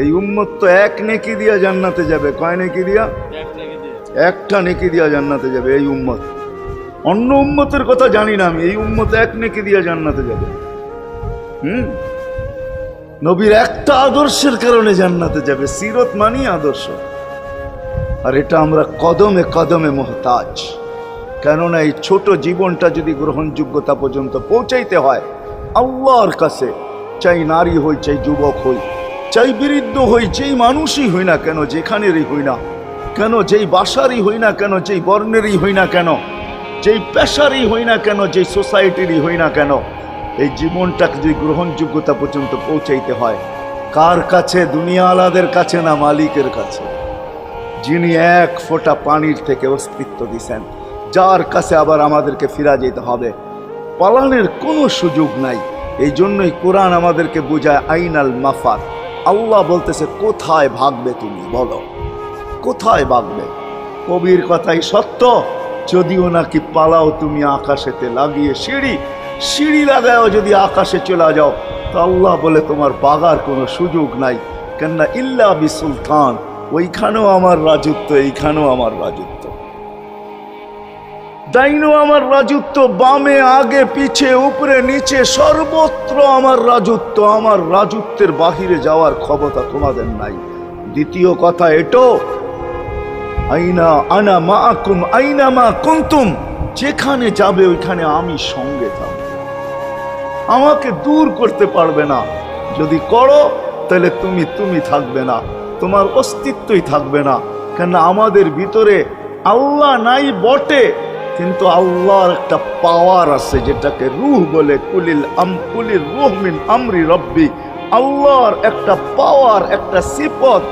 এই উম্মত তো এক নেকি দিয়া জান্নাতে যাবে। কয় নেকি দিয়া? একটা নেকি দিয়া জান্নাতে যাবে এই উম্মত। অন্য উম্মতের কথা জানি না আমি, এই উম্মত এক নেকি দিয়া জান্নাতে যাবে। নবীর একটা আদর্শের কারণে জান্নাতে যাবে। সিরত মানি আদর্শ, আর এটা আমরা কদমে কদমে মুহতাজ। কেননা এই ছোট জীবনটা যদি গ্রহণযোগ্যতা পর্যন্ত পৌঁছাইতে হয় আল্লাহর কাছে, চাই নারী হই, চাই যুবক হই, চাই বৃদ্ধ হই, যেই মানুষই হই না কেন, যেখানেরই হই না কেন, যেই বাসারই হই না কেন, যেই বর্ণেরই হই না কেন, যেই পেশারই হই না কেন, যেই সোসাইটিরই হই না কেন, এই জীবনটাকে যদি গ্রহণযোগ্যতা পর্যন্ত পৌঁছাইতে হয় কার কাছে? দুনিয়া আলাদের কাছে না, মালিকের কাছে, যিনি এক ফোঁটা পানির থেকে অস্তিত্ব দিছেন, যার কাছে আবার আমাদেরকে ফিরা যেতে হবে। পালানোর কোনো সুযোগ নাই। এই জন্যই কোরআন আমাদেরকে বোঝায় আইনাল মাফার। আল্লাহ বলতেছে কোথায় ভাগবে তুমি, বলো কোথায় ভাগবে? কবির কথাই সত্য, যদিও নাকি পালাও তুমি আকাশেতে লাগিয়ে সিঁড়ি লাগাও, যদি আকাশে চলে যাও তো আল্লাহ বলে তোমার বাগার কোনো সুযোগ নাই। কেননা ইল্লা বি সুলতান, ওইখানেও আমার রাজত্ব, এইখানেও আমার রাজত্ব, ডাইনো আমার রাজত্ব, বামে আগে পিছে উপরে নিচে সর্বত্র আমার রাজত্ব। আমার রাজত্বের বাহিরে যাওয়ার ক্ষমতা তোমাদের নাই। দ্বিতীয় কথা এটো, আইনা আনা মাআকুম আইনা মা কুনতুম, যেখানে যাবে ওইখানে আমি সঙ্গে থাকব, আমাকে দূর করতে পারবে না। যদি করো তাহলে তুমি থাকবে না, তোমার অস্তিত্বই থাকবে না। কেন আমাদের ভিতরে আল্লাহ নাই বটে, কিন্তু আল্লাহর একটা পাওয়ার আছে যেটাকে রূহ বলে। কুলির রূহ মিন আমরি রব্বি, আল্লাহর একটা পাওয়ার, একটা সিফত,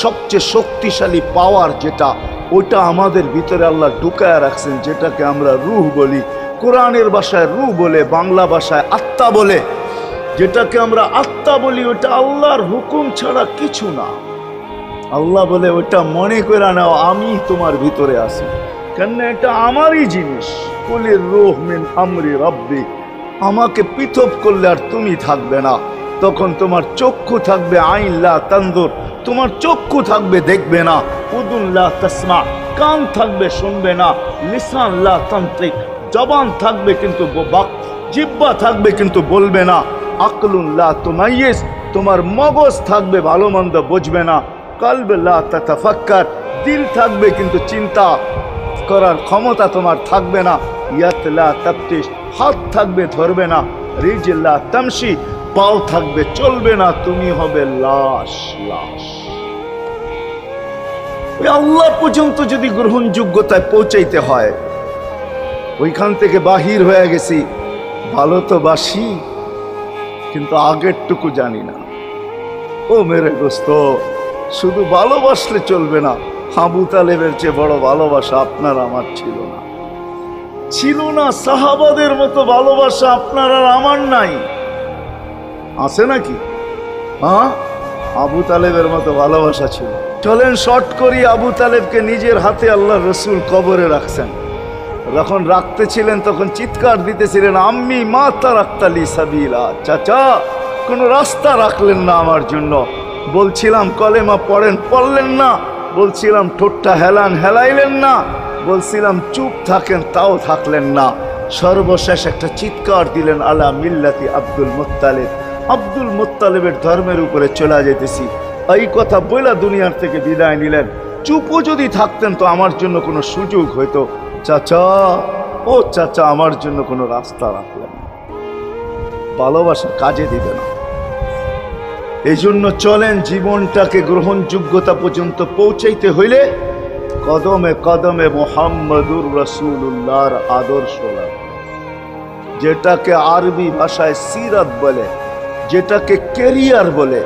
সবচেয়ে শক্তিশালী পাওয়ার যেটা, ওইটা আমাদের ভিতরে আল্লাহ ঢুকায় রাখছেন, যেটাকে আমরা রূহ বলি। কোরআনের ভাষায় রূহ বলে, বাংলা ভাষায় আত্মা বলে। যেটাকে আমরা আত্মা বলি ওটা আল্লাহর হুকুম ছাড়া কিছু না। আল্লাহ বলে ওটা মনে করে নাও আমি তোমার ভিতরে আছি, কেন এটা আমারই জিনিস। কুলির রূহ মিন আমরি রব্বি, আমাকে পৃথক করলে আর তুমি থাকবে না। তখন তোমার চক্ষু থাকবে আইন লা তানজুর, তোমার চক্ষু থাকবে দেখবে না। উদুন লা তাসমা, কান থাকবে শুনবে না। লিসান লা তানতিক, জবান থাকবে কিন্তু জিহ্বা থাকবে কিন্তু বলবে না। আকলুন লা তুমাইয়িজ, তোমার মগজ থাকবে ভালো মন্দ বুঝবে না। কলব লা তাতাফাক্কার, দিল থাকবে কিন্তু চিন্তা করার ক্ষমতা তোমার থাকবে না। ইয়াত লা তাফতিশ, হাত থাকবে ধরবে না। রিজল লা তামশি, পাও থাকবে চলবে না। তুমি হবে লাশ। ওই আল্লাহ পর্যন্ত যদি গ্রহণযোগ্যতায় পৌঁছাইতে হয়, ওইখান থেকে বাহির হয়ে গেছি। ভালো তো বাসি, কিন্তু আগেরটুকু জানি না। ও মেরে দোস্ত, শুধু ভালোবাসলে চলবে না। আবু তালেবের চেয়ে বড় ভালোবাসা আপনার আমার ছিল না। সাহাবাদের মতো ভালোবাসা আপনার আর আমার নাই। আছে নাকি? হ্যাঁ, আবু তালেবের মতো ভালোবাসা ছিল। চলেন শর্ট করি। আবু তালেবকে নিজের হাতে আল্লাহ রসুল কবরে রাখছেন। যখন রাখতেছিলেন তখন চিৎকার দিতেছিলেন, আম্মি মা তারাক্তালি সাবিলা, চাচা কোনো রাস্তা রাখলেন না আমার জন্য। বলছিলাম কলেমা পড়লেন না। বলছিলাম ঠোঁটটা হেলাইলেন না। বলছিলাম চুপ থাকেন, তাও থাকলেন না। সর্বশেষ একটা চিৎকার দিলেন, আলা মিল্লাতি আব্দুল মুত্তালিব, আব্দুল মুত্তালিবের ধর্মের উপরে চলে যেতেছি। এই কথা বইলা দুনিয়ার থেকে বিদায় নিলেন। চুপও যদি থাকতেন তো আমার জন্য কোনো সুযোগ হইতো। চাচা, ও চাচা, আমার জন্য কোনো রাস্তা রাখলেন না। ভালোবাসা কাজে দিবে না। এই জন্য চলেন, জীবনটাকে গ্রহণযোগ্যতা পর্যন্ত পৌঁছাইতে হইলে কদমে কদমে মুহাম্মদুর রাসূলুল্লাহর আদর্শ লাগবে। যেটাকে আরবি ভাষায় সিরাত বলে, যেটাকে কেরিয়ার বলে।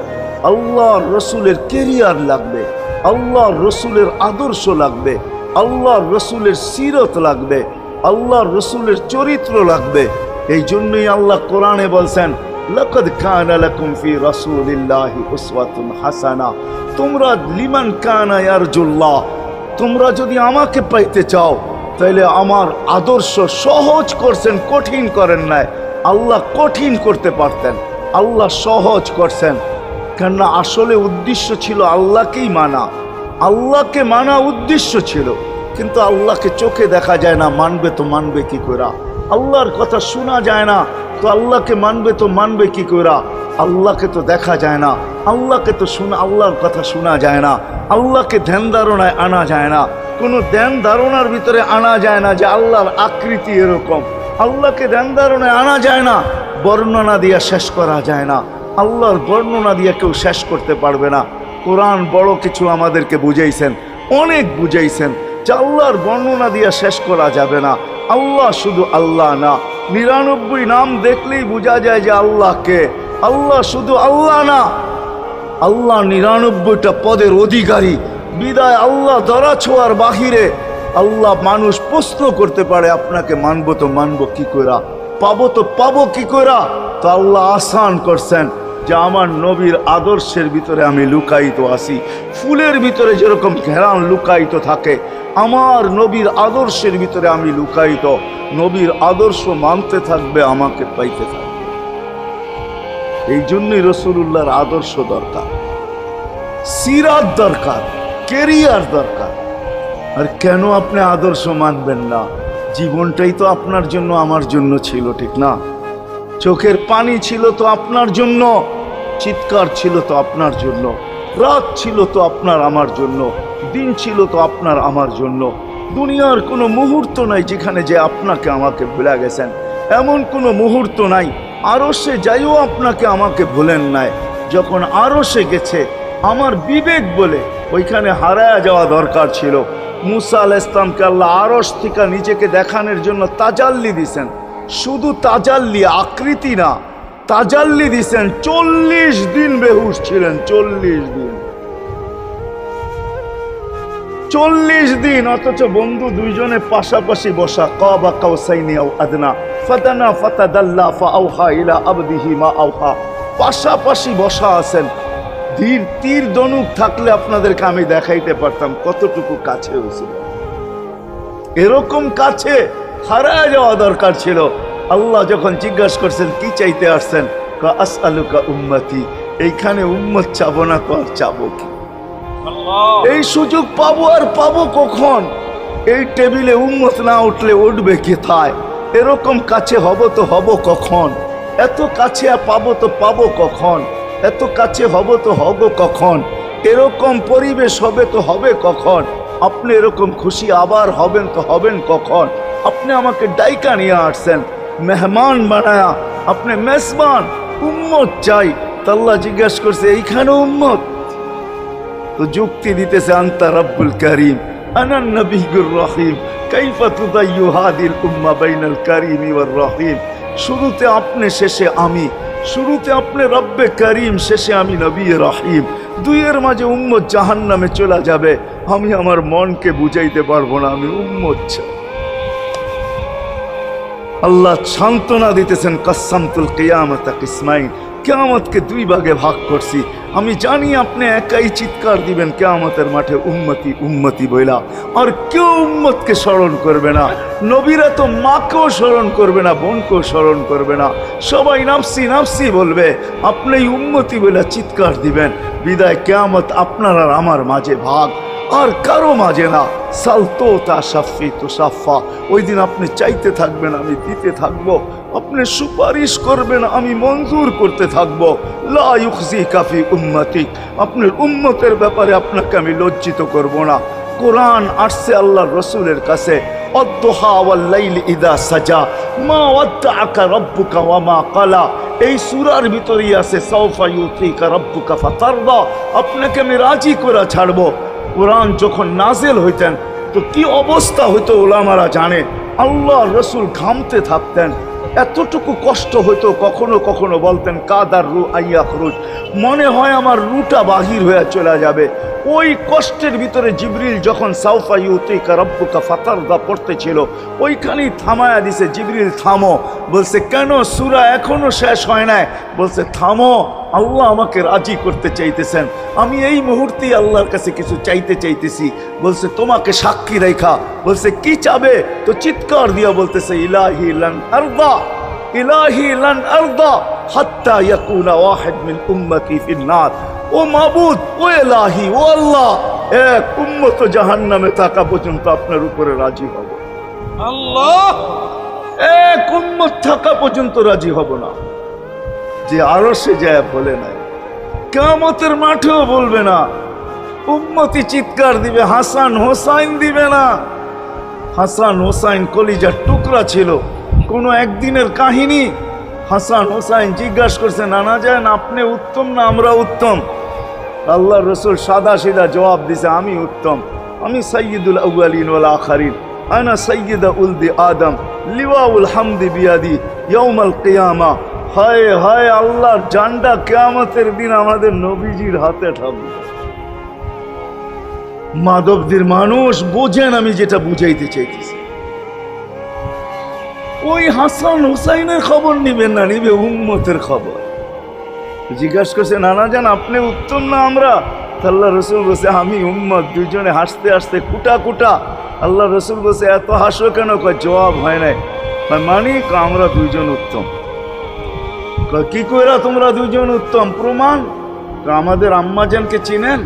আল্লাহর রসুলের কেরিয়ার লাগবে, আল্লাহর রসুলের আদর্শ লাগবে, আল্লাহর রসুলের সিরত লাগবে, আল্লাহর রসুলের চরিত্র লাগবে। এই জন্যই আল্লাহ কোরআনে বলছেন, লাকাদ কানা লাকুম ফি রাসূলিল্লাহি উসওয়াতুন হাসানা, তোমরা লিমান কানা ইয়ারজুল্লাহ, তোমরা যদি আমাকে পাইতে চাও তাহলে আমার আদর্শ সহজ করছেন, কঠিন করেন নাই। আল্লাহ কঠিন করতে পারতেন, আল্লাহ সহজ করছেন। কেননা আসলে উদ্দেশ্য ছিল আল্লাহকেই মানা, আল্লাহকে মানা উদ্দেশ্য ছিল। কিন্তু আল্লাহকে চোখে দেখা যায় না, মানবে তো মানবে কি করে? আল্লাহর কথা শোনা যায় না, তো আল্লাহকে মানবে তো মানবে কি করে? আল্লাহকে তো দেখা যায় না, আল্লাহকে তো আল্লাহর কথা শোনা যায় না, আল্লাহকে ধ্যান ধারণায় আনা যায় না, কোনো ধ্যান ধারণার ভিতরে আনা যায় না যে আল্লাহর আকৃতি এরকম। আল্লাহকে ধ্যান ধারণায় আনা যায় না, বর্ণনা দিয়ে শেষ করা যায় না। আল্লাহর বর্ণনা দিয়ে কেউ শেষ করতে পারবে না। কোরআন বড় কিছু আমাদেরকে বুঝাইছেন, অনেক বুঝাইছেন যে আল্লাহর বর্ণনা দিয়ে শেষ করা যাবে না। আল্লাহ শুধু আল্লাহ না, 99 নাম দেখলেই বোঝা যায় যে আল্লাহকে। আল্লাহ শুধু আল্লাহ না, আল্লাহ 99টা পদের অধিকারী। বিদায় আল্লাহ ধরা ছোঁয়ার বাহিরে আল্লাহ মানুষ প্রশ্ন করতে পারে, আপনাকে মানবো তো মানবো কি কইরা, পাবো তো পাবো কি কইরা? তো আল্লাহ আসান করছেন যে আমার নবীর আদর্শের ভিতরে আমি লুকায়িত আছি। ফুলের ভিতরে যেরকম ঘেরান লুকায়িত থাকে, আমার নবীর আদর্শের ভিতরে আমি লুকায়িত। নবীর আদর্শ মানতে থাকবে, আমাকে পাইতে থাকবে। এই জন্যই রাসূলুল্লাহর আদর্শ দরকার, সিরাত দরকার, কেরিয়ার দরকার। আর কেন আপনি আদর্শ মানবেন না? জীবনটাই তো আপনার জন্য আমার জন্য ছিল, ঠিক না? চোখের পানি ছিল তো আপনার জন্য, চিৎকার ছিল তো আপনার জন্য, রাত ছিল তো আপনার আমার জন্য, দিন ছিল তো আপনার আমার জন্য। দুনিয়ার কোনো মুহূর্ত নাই যেখানে যে আপনাকে আমাকে ভুলে গেছেন, এমন কোনো মুহূর্ত নাই। আরশে যাইও আপনাকে আমাকে ভুলেন নাই। যখন আরশে গেছে আমার বিবেক বলে ওইখানে হারায়া যাওয়া দরকার ছিল। মুসা আলাইহিস সালামকে আল্লাহ আরশ থেকে নিজেকে দেখানোর জন্য তাজাল্লি দিছেন। শুধু তাজাল্লি, আকৃতি না, তাজাল্লি দিছেন। 40 দিন বেহুশ ছিলেন, 40 দিন, 40 দিন। অথচ বন্ধু দুইজনে পাশাপাশি বসা, কাবা কাউসাইনি আও আদনা ফাদানা ফাতাদাল্লা ফাআওহা ইলা আবদিহি মা আওহা, পাশাপাশি বসা আছেন। তীর ধনুক থাকলে আপনাদেরকে আমি দেখাইতে পারতাম কতটুকু কাছে হয়েছিল। এরকম কাছে হারায় যাওয়া দরকার ছিল। আল্লাহ যখন জিজ্ঞাসা করছেন কি চাইতে আসছেন, আসআলুকা উম্মতি, এইখানে উম্মত চাবো না তো আর চাবো কি? এই সুযোগ পাবো আর পাবো কখন? এই টেবিলে উম্মত না উঠলে উঠবে কোথায়? এরকম কাছে হব তো হব কখন? এত কাছে পাবো তো পাবো কখন? এত কাছে হব তো হব কখন? এরকম পরিবেশ হবে তো হবে কখন? আপনি এরকম খুশি আবার হবেন তো হবেন কখন? আপনি আমাকে ডাইকা নিয়ে আসছেন, মেহমান বানায়া, আপনি মেজবান, উম্মত চাই। তা আল্লাহ জিজ্ঞাসা করছে এইখানে উম্মত? তো যুক্তি দিতেছে আনতা রব্বুল করিম আনা নবিয়ুর রহিম কাইফা তুদাইয়ু হাদিল উম্মাহ বাইনাল কারিমি ওয়ার রহিম। শুরুতে আপনি, শেষে আমি। শুরুতে আপনি রব্বে করিম, শেষে আমি নবী রহিম। দুইয়ের মাঝে উম্মত জাহান্নামে চলে যাবে। আমি আমার মনকে বুঝাইতে পারবো না, আমি উম্মত চাই। আল্লাহ সান্ত্বনা দিতেছেন, কাসসামতুল কিয়ামাতা কিসমাইন, কিয়ামতকে 2 ভাগে ভাগ করছি। আমি জানি আপনি একাই চিৎকার দিবেন কিয়ামতের মাঠে উম্মতি উম্মতি বইলা, আর কেউ উম্মতকে স্মরণ করবে না। নবীরা তো মাকেও স্মরণ করবে না, বোনকেও স্মরণ করবে না, সবাই নাফসি নাফসি বলবে। আপনি উম্মতি বইলা চিৎকার দিবেন। বিদায় কিয়ামত আপনার আর আমার মাঝে ভাগ, আর কারো মাঝে না। সালতো তা সাফি তো সাফা, ওই দিন আপনি চাইতে থাকবেন, আমি দিতে থাকবো। আপনি সুপারিশ করবেন, আমি মঞ্জুর করতে থাকবো। লা ইউখজিকা ফি উম্মতিক, আপনার উম্মতের ব্যাপারে আপনাকে আমি লজ্জিত করব না। কোরআন আসছে আল্লাহর রাসূলের কাছে, অদ্দুহা ওয়াল লাইলি ইযা সাজা মা ওয়াদ্দাআকা রাব্বুকা ওয়া মা ক্বালা। এই সূরার ভিতরেই আছে সাউফা ইউতিকা রাব্বুকা ফাতারদা, আপনাকে আমি রাজি করে ছাড়বো। কোরআন যখন নাজেল হইতেন তো কি অবস্থা হইতো উলামারা জানে। আল্লাহ রসুল ঘামতে থাকতেন, এতটুকু কষ্ট হইতো। কখনো কখনো বলতেন কাদার রু আইয়া খরুজ, মনে হয় আমার রুটা বাহির হয়ে চলে যাবে। ওই কষ্টের ভিতরে জিবরিল যখন সাউফা ইউতিকা রাব্বুকা ফাতারদা পড়তেছিল, ওইখানেই থামায়া দিছে, জিবরিল থামো। বলছে কেন? সূরা এখনো শেষ হয় নাই। বলছে থামো, আল্লাহ আমাকে রাজি করতে চাইতেছেন, আমি এই মুহূর্তেই আল্লাহর কাছে কিছু চাইতে চাইতেছি। বলছে তোমাকে সাক্ষী রেখা। বলছে কি চাবে? তো চিৎকার দিয়া বলতেছে ইলাহি লান আরদা, ইলাহি লান আরদা হাত্তা ইয়াকুনা ওয়াহিদ মিন উম্মতি ফিন নার। ও মাবুদ, ও এলাহি, ও আল্লাহ, এক উম্মত জাহান্নামে থাকা পর্যন্ত আপনার উপরে রাজি হব। আল্লাহ, এক উম্মত থাকা পর্যন্ত রাজি হব না। যে আরশে যায় বলে নাই, কিয়ামতের মাঠেও বলবে না। উম্মতি চিৎকার দিবে, হাসান হোসাইন দিবে না। হাসান হোসাইন কলিজার টুকরা ছিল, কোনো একদিনের কাহিনী। হাসান হোসাইন জিজ্ঞাসা করছে, নানা যান আপনি উত্তম না আমরা উত্তম? আল্লাহ রসুল সাদা সিধা জবাব দিছে, আমি উত্তম, আমি সাইয়্যিদুল আউয়ালিন ওয়াল আখিরিন, আনা সাইয়্যিদা উলদি আদম, লিওয়াউল হামদি বিয়াদি ইয়াউমাল কিয়ামা। হায় হায়, আল্লাহর জান্ডা কিয়ামতের দিন আমাদের নবীজির হাতে থাকবে। মাধবদের মানুষ বোঝেন আমি যেটা বুঝাইতে চাইতেছি। ওই হাসান হুসাইনের খবর নিবেন না, নিবে উম্মতের খবর। জিজ্ঞাসা করছে, নানা যান আপনি উত্তম না আমরা? আল্লাহ রসুল বলছে, আমি উম্মত। দুইজনে হাসতে হাসতে কুটা কুটা। আল্লাহ রসুল বলছে, এত হাসো কেন? কয় জবাব হয় নাই। মানি আমরা দুইজন উত্তম। কি কইরা তোমরা দুইজন উত্তম? প্রমাণ। আমাদের আম্মাজানকে চিনেন?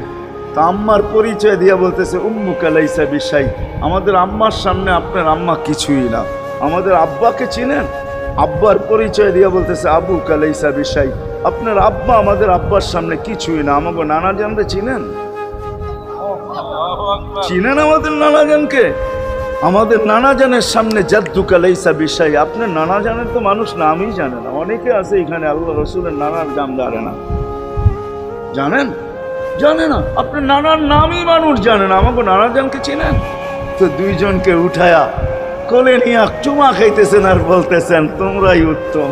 তা আম্মার পরিচয় দিয়া বলতেছে, উম্মুকা লাইসা বিশাই, আমাদের আম্মার সামনে আপনার আম্মা কিছুই না। আমাদের আব্বাকে চিনেন? আব্বার পরিচয় দিয়া বলতেছে, আবুকা লাইসা বিশাই, আপনার আব্বা আমাদের আব্বার সামনে কিছুই না। আমাকে নানা জানতে চিনেন? চিনেন আমাদের নানা জানকে? আমাদের নানা জানের সামনে জাদ্দুকা লাইসা বিশাই, আপনার নানা জানের তো মানুষ নামই জানে না। অনেকে আছে এখানে আল্লাহ রসুলের নানার নাম জানে না। জানেন? জানে না। আপনার নানার নামই মানুষ জানে না। আমাকে নানা জানকে চিনেন? তো দুইজনকে উঠায়া কোলে নিয়ে চুমা খাইতেছেন আর বলতেছেন, তোমরাই উত্তম।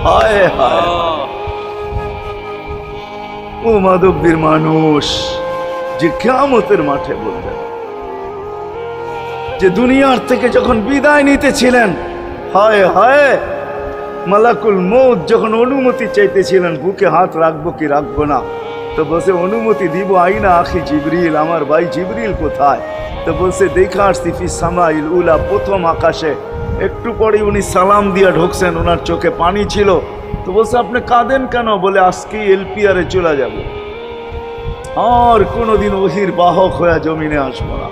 হায় হায়, ও মাধবদের মানুষ যে কিয়ামতের মাঠে বলবেন, যে দুনিয়ার থেকে যখন বিদায় নিতেছিলেন, হায় হায়, মালাকুল মউত যখন অনুমতি চাইতেছিলেন বুকে হাত রাখবো কি রাখবো না, তো বলছে অনুমতি দিব। আইনা আখি জিবরিল, আমার ভাই জিবরিল কোথায়? তো বলছে, দেখা আসছি ফি সামাইল উলা, প্রথম আকাশে। একটু পরে উনি সালাম দিয়া ঢুকছেন, ওনার চোখে পানি ছিল। তো বলছে, আপনি কাঁদেন কেন? বলে, আজকেই এলপিআরে চলে যাব, আর কোনোদিন ওহির বাহক হয়ে জমিনে আসবো না।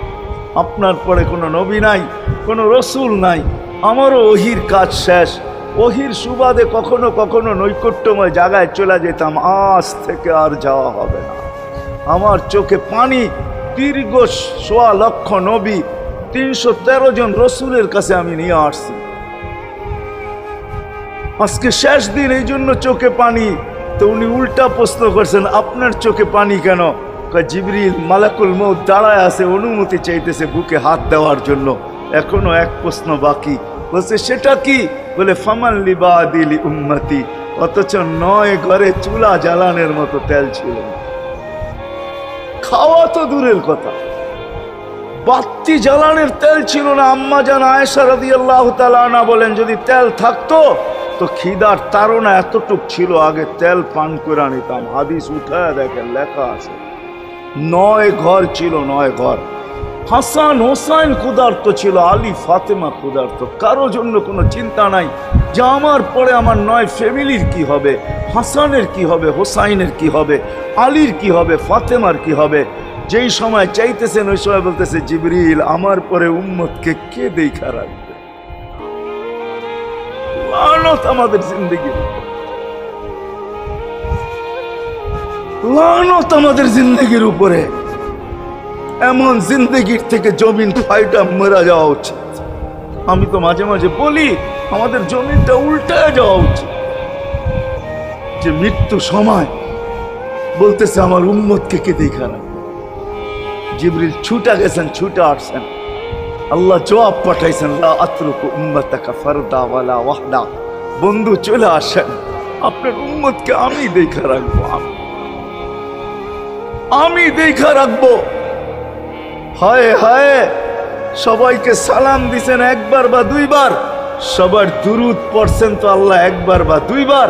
আপনার পরে কোনো নবী নাই, কোনো রসুল নাই, আমারও ওহির কাজ শেষ। ওহির সুবাদে কখনো কখনো নৈকট্যময় জায়গায় চলে যেতাম, আজ থেকে আর যাওয়া হবে না। আমার চোখে পানি। দীর্ঘ ১.৫ লক্ষ নবী, ৩১৩ জন রসুলের কাছে আমি নিয়ে আসছি। আজকে শেষ দিন, এই জন্য চোখে পানি। তো উনি উল্টা প্রশ্ন করছেন, আপনার চোখে পানি কেন? জিবরিল মালাকুল মউত দাঁড়ায় আছে, অনুমতি চাইতেছে বুকে হাত দেওয়ার জন্য। এখনো এক প্রশ্ন বাকি। বলছে, সেটা কি? বলে, ফামান লিবাদিলি উম্মতি। অথচ ৯ ঘরে চুলা জ্বালানোর মতো তেল ছিল না। খাওয়া তো দূরের কথা, বাতি জ্বালানোর তেল ছিল না। আম্মা জান আয়েশা রাদিয়াল্লাহু তাআলা আনহা বলেন, যদি তেল থাকতো তো খিদার তাড়না এতটুক ছিল, আগে তেল পান করে নিতাম। হাদিস উঠায় দেখেন, লেখা আছে ৯ ঘর ছিল, ৯ ঘর। হাসান হোসাইন ক্ষুধার্ত ছিল, আলী ফাতেমা ক্ষুধার্ত। কারো জন্য কোনো চিন্তা নাই যে আমার পরে আমার ৯ ফ্যামিলির কি হবে, হাসানের কি হবে, হোসাইনের কি হবে, আলীর কি হবে, ফাতেমার কি হবে। যেই সময় চাইতেছেন ওই সময় বলতেছে, জিবরিল আমার পরে উম্মতকে কে দেখা রাখবে? লানত আমাদের জিন্দগির, লানত আমাদের জিন্দগির উপরে। এমন জিন্দগির থেকে জমিন ফাইটা মরা যাওয়া উচিত। আমি তো মাঝে মাঝে বলি, আমাদের জমিনটা উল্টায় যাওয়া উচিত। যে মৃত্যু সময় বলতেছে, আমার উম্মতকে কে দেখা রাখবে? জিবরিল ছুটা গেছেন, ছুটা আসছেন। আল্লাহ জবাব পাঠাইছেন, লা আতরুকু উম্মাতাকা ফারদা ওয়ালা ওয়াহদা। বন্ধু চলে আসেন, আপনার উম্মতকে আমি দেখা রাখবো, আমি দেখা রাখবো। হায় হায়, সবাইকে সালাম দিছেন একবার বা দুইবার, সবার দুরুদ পড়ছেন তো আল্লাহ একবার বা দুইবার,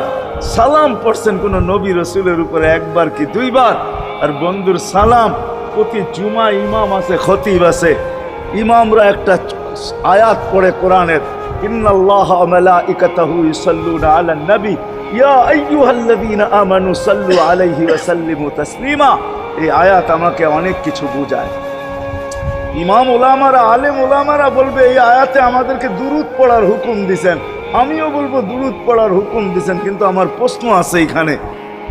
সালাম পড়ছেন কোন নবী রসুলের উপরে একবার কি দুইবার। আর বন্ধুর সালাম প্রতি জুমা ইমাম আছে, খতিব আছে, ইমামরা একটা আয়াত পড়ে কোরআনের, ইন্নাল্লাহা ওয়া মালাইকাতাহু ইউসাল্লুনা আলান নবী ইয়া আইয়ুহাল্লাযীনা আমানু সাল্লু আলাইহি ওয়া সাল্লিমু তাসলিমা। এই আয়াত আমাকে অনেক কিছু বোঝায়। ইমাম ওলামারা, আলেম ওলামারা বলবে এই আয়াতে আমাদেরকে দুরূদ পড়ার হুকুম দিছেন, আমিও বলবো দুরূদ পড়ার হুকুম দিছেন। কিন্তু আমার প্রশ্ন আছে এখানে,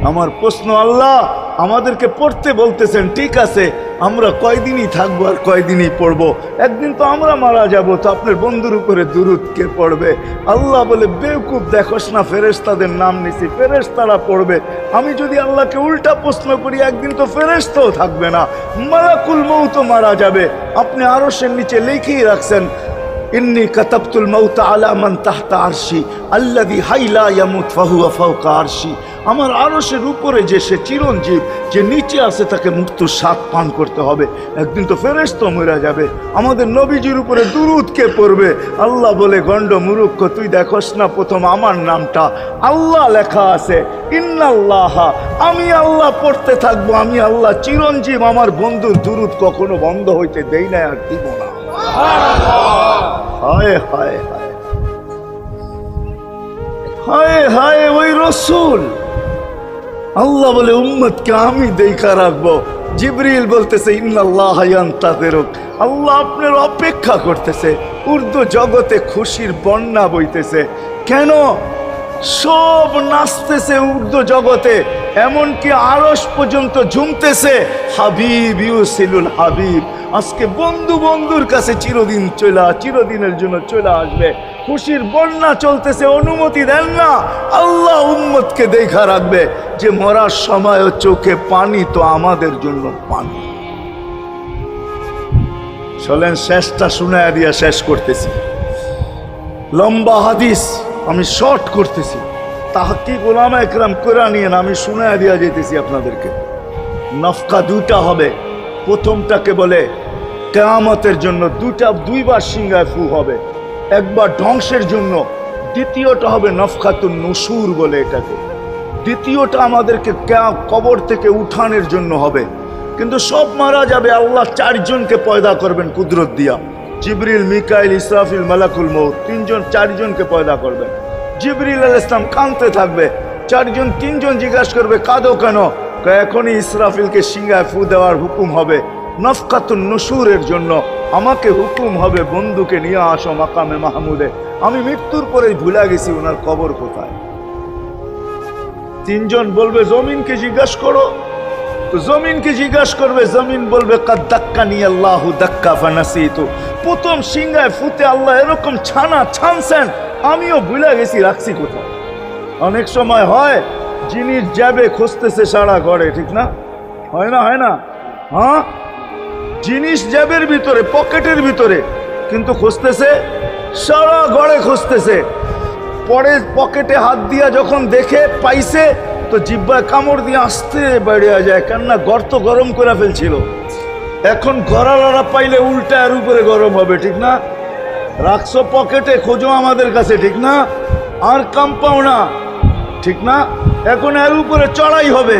আমার প্রশ্ন, আল্লাহ আমাদেরকে পড়তে বলতেছেন, ঠিক আছে, আমরা কয়দিনই থাকবো আর কয়দিনই পড়বো? একদিন তো আমরা মারা যাব, তো আপনার বন্ধুর উপরে দুরূদ কে পড়বে? আল্লাহ বলে, বেওকুফ, দেখোস না ফেরেশতাদের নাম নিছি, ফেরেশতারা পড়বে। আমি যদি আল্লাহকে উল্টা প্রশ্ন করি, একদিন তো ফেরেশতাও থাকবে না, মালাকুল মউত মারা যাবে। আপনি আরশের নিচে লিখেই রাখছেন, ইন্নী কাতাবতুল মাউত আলা মান তাহতা আরশি আল্লাযী হাইলা ইয়ামুত ফাহুয়া ফাওকা আরশি। আমার আরশের উপরে যে সে চিরঞ্জীব, যে নিচে আছে, তাকে মৃত্যুর স্বাদ পান করতে হবে। একদিন তো ফেরেশতা মরে যাবে, আমাদের নবীজির উপরে দুরূদ কে পড়বে? আল্লাহ বলে, গণ্ড মূর্খ, তুই দেখোস না প্রথম আমার নামটা আল্লাহ লেখা আছে, ইন্নাল্লাহা, আমি আল্লাহ পড়তে থাকবো, আমি আল্লাহ চিরঞ্জীব, আমার বন্ধুর দুরূদ কখনো বন্ধ হইতে দেই না, আর দিব না। হায় হায় হায় হায় হায়, ওই রসুল। আল্লাহ বলে, উম্মতকে আমি দেখা রাখবো। জিবরিল বলতেছে, ইন্নাল্লাহ ইয়ান্তাযিরুক, আল্লাহ আপনার অপেক্ষা করতেছে। উর্দু জগতে খুশির বন্যা বইতেছে। কেন? সব নাচতেছে উর্দু জগতে, এমনকি আরশ পর্যন্ত ঝুমতেছে। হাবিব ইউসিলুল হাবিব, আজকে বন্ধু বন্ধুর কাছে চিরদিনের জন্য চলে আসবে। খুশির বন্যা চলতেছে, অনুমতি দেন না। আল্লাহ উম্মতকে দেখা রাখবে যে মরার সময়ও চোখে পানি তো আমাদের জন্য পানি। চলেন শেষটা শুনায়া দিয়া শেষ করতেছি। লম্বা হাদিস আমি শর্ট করতেছি, তাহকিক উলামা একরাম করে নিয়েন, আমি শুনায়া দিয়া যেতেছি আপনাদেরকে। নফকা দুইটা হবে। প্রথমটাকে বলে কিয়ামতের জন্য, দুইবার সিংহায় ফু হবে, একবার ধ্বংসের জন্য, দ্বিতীয়টা হবে নফখাতুন নুশুর বলে এটাকে। দ্বিতীয়টা আমাদেরকে কবর থেকে উঠানোর জন্য হবে। কিন্তু সব মারা যাবে, আল্লাহ চারজনকে পয়দা করবেন কুদরত দিয়া। জিবরিল, মিকাইল, ইসরাফিল, মালাকুল মউত, চারজনকে পয়দা করবেন। জিবরিল আলাইহিস সালাম কাঁদতে থাকবে, তিনজন জিজ্ঞাসা করবে, কাঁদো কেন? এখনই ইসরাফিলকে সিংহায় ফু দেওয়ার হুকুম হবে, নফকাতুন নুশুরের জন্য আমাকে হুকুম হবে, বন্ধুকে নিয়ে আসো মাকামে মাহমুদে। আমি মৃত্যুর পরেই ভুলে গেছি ওনার কবর কোথায়। তিনজন বলবে, জমিনকে জিজ্ঞাসা করো। তো জমিনকে জিজ্ঞাসা করবে, জমিন বলবে, কাদ দাক্কানি আল্লাহু দাক্কা ফানাসিতু। প্রথম সিংহায় ফুতে আল্লাহ এরকম ছানছেন, আমিও ভুলে গেছি রাখছি কোথায়। অনেক সময় হয় জিনিস যাবে খুঁজতেছে সারা ঘরে, ঠিক না? হয় না? হয় না? হ্যাঁ, জিনিস জ্যাবের ভিতরে, পকেটের ভিতরে, কিন্তু খুঁজতেছে সারা ঘরে খুঁজতেছে। পরে পকেটে হাত দিয়া যখন দেখে পাইছে, তো জিহ্বায় কামড় দিয়ে আসতে বেরিয়ে যায়, কেননা গর্ত গরম করে ফেলছিল। এখন গড়ালড়া পাইলে উল্টা এর উপরে গরম হবে, ঠিক না? রাখছো পকেটে, খোঁজো আমাদের কাছে, ঠিক না? আর কাম পাও না, ঠিক না? এখন এর উপরে চড়াই হবে।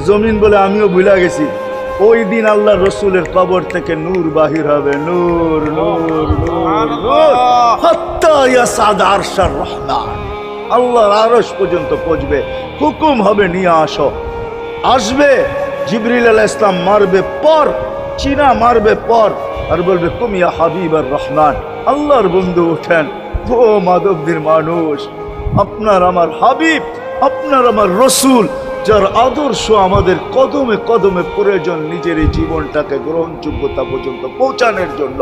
জমিন বলে, আমিও ভুলে গেছি। ওই দিন আল্লাহ রসুলের কবর থেকে নূর বাহির হবে, নূর নূর নূর নূর, হাত্তা ইয়াসাদ আরশার রহমান, আল্লাহর আরশ পর্যন্ত পৌঁছবে। হুকুম হবে, নিয়ে আসো। আসবে, জিবরিল আলাইহিস সালাম মারবে পর, চিনা মারবে পর, আর বলবে, কুম ইয়া হাবিবার রহমান, আল্লাহর বন্ধু ওঠেন। ও মাধবদের মানুষ, আপনার আমার হাবিব, আপনার আমার রসুল, যার আদর্শ আমাদের কদমে কদমে প্রয়োজন নিজের এই জীবনটাকে গ্রহণযোগ্যতা পর্যন্ত পৌঁছানোর জন্য,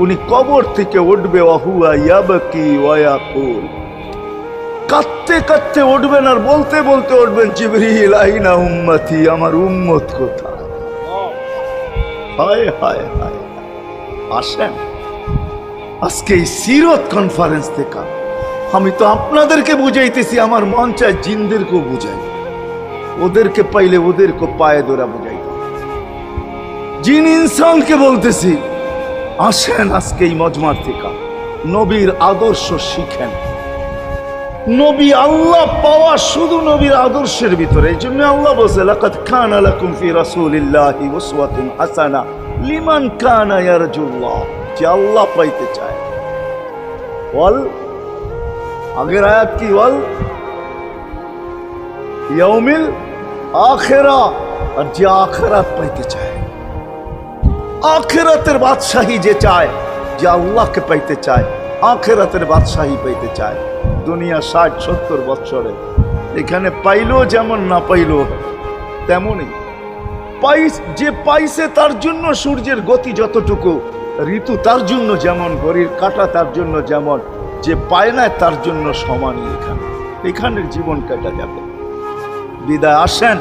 উনি কবর থেকে উঠবে, ওয়াহুয়া ইয়াবকি ওয়া ইয়াকুল, কাঁদতে কাঁদতে উঠবেন আর বলতে বলতে উঠবেন, জিবরিল আইনা উম্মতি, আমার উম্মত কোথায়? হায় হায় হায়। আসেন আজকে এই সিরত কনফারেন্স থেকে আমি তো আপনাদেরকে বুঝাইতেছি, আমার মন চায় জিনদেরকেও বুঝাই, ওদেরকে পাইলে ওদেরকে পায়ে ধরা বুঝাই। জিন ইনসানকে বলতেছি, আসেন আজকে এই মজমার থেকে নবীর আদর্শ শিখেন। নবী আল্লাহ পাওয়া শুধু নবীর আদর্শের ভিতরে। এই জন্য আল্লাহ বলছে, লাকাদ কানা লাকুম ফি রাসূলিল্লাহি উসওয়াতুন হাসানাহ লিমান কানা ইয়ারজুল্লাহ, যে আল্লাহ পাইতে চায়। ওয়াল, আগের আয়াত কি? ওয়াল ইয়াউমিল আখিরা, আর যে আখিরাত পাইতে চায়, আখিরাতের বাদশাহী যে চায়, যে আল্লাহকে পাইতে চায়, আখিরাতের বাদশাহী পাইতে চায়। দুনিয়া 60-70 বছরে এখানে পাইলো যেমন, না পাইলো তেমনই। যে পাইছে তার জন্য সূর্যের গতি যতটুকু, ঋতু তার জন্য যেমন, ঘড়ির কাঁটা তার জন্য যেমন, যে পায় না তার জন্য সমানই। এখানের জীবন কাটা যাবে। বিদায় আসেন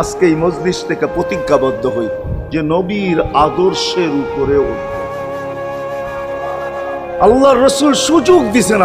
আজকে এই মজলিস থেকে প্রতিজ্ঞাবদ্ধ হই যে নবীর আদর্শের উপরে উঠব। আল্লাহর রাসূল সুযোগ দিছেন